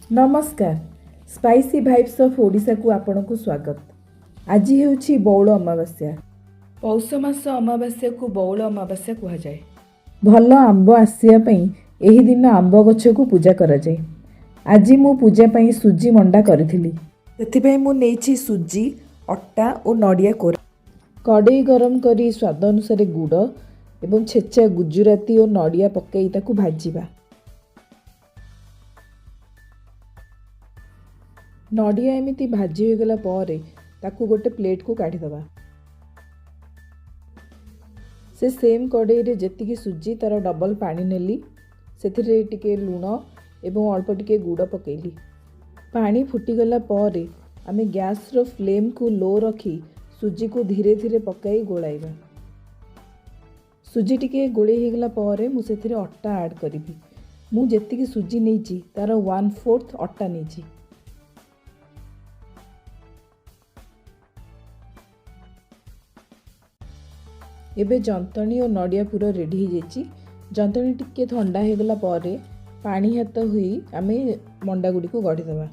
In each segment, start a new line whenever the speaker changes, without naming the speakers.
नमस्कार। Spicy vibes of Odisha को आपन को स्वागत। आज हेउछि बौल अमावास्या। पौष मास अमावास्या को बौल अमावास्या कहा जाए। भल आंब आसिया पई एही दिन आंब गछ को पूजा करा जाए। आज मु पूजा पई सुजी मंडा करथिली। सेति पई मु नेछि सुजी, अट्टा और नडिया कोरा। कड़ई गरम करी स्वाद अनुसार गुड़ एवं छेचा गुजराती और नडिया पकई ताकू भाजीबा। नडिया एमिति भाजी हो गला पारे ताकू गोटे प्लेट को काढ़ी दबा। से सेम कड़ई रे जेतिकी सुजी तार डबल पानी नेली। सेथिरे टिके लूण एवं अल्प टिके गुड़ पकेली। पानी फुटीगला पारे आमे गैस रो फ्लेम को लो रखी सुजी को धीरे धीरे पकाई गोलाइबा। सुजी टिके गोले हो गला पारे मु सेथिरे अट्टा ऐड करिबी। मु जेतिकी सुजी नेची तार 1/4 अट्टा नेची। एबे जंतणी और नडिया पूरा रेडी हो जाइए। जंतणी टिके ठंडा हो गला पारे पानी हाथ हुई आमे मंडा गुडी को गढ़ी दबा।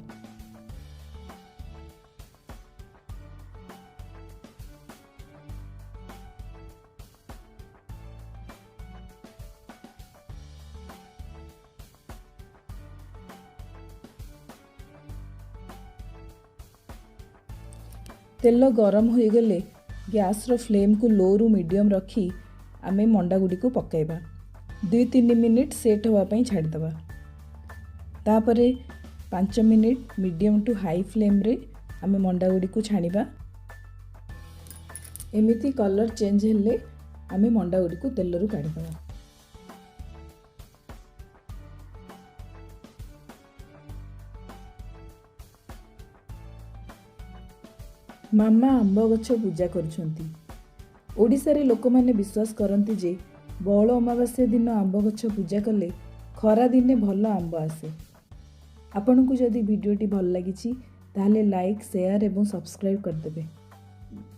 तेल गरम हो गले गैस रो फ्लेम को लो रु मीडियम रखी आमे मंडा गुडी को पकाइबा। 2-3 मिनिट सेट होवा पई छाड़ दबा। तापरे 5 minute medium to high flame रे आमे मंडा गुडी को छाणीबा। एमिति कलर चेंज हेले आमे मंडा गुडी को तेल रु काढी दबा। मामा आंब गछ पूजा करुछंती। ओडिशा रे लोक माने विश्वास करंती जे बौल अमावास्या दिन आंब गछ पूजा कले खरा दिने भल आंब आसे। आपन को जदि वीडियोटी भल लागिछि ताहले लाइक शेयर एवं सब्सक्राइब कर देबे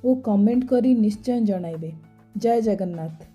ओ कमेंट करी निश्चय जणाइबे। जय जगन्नाथ।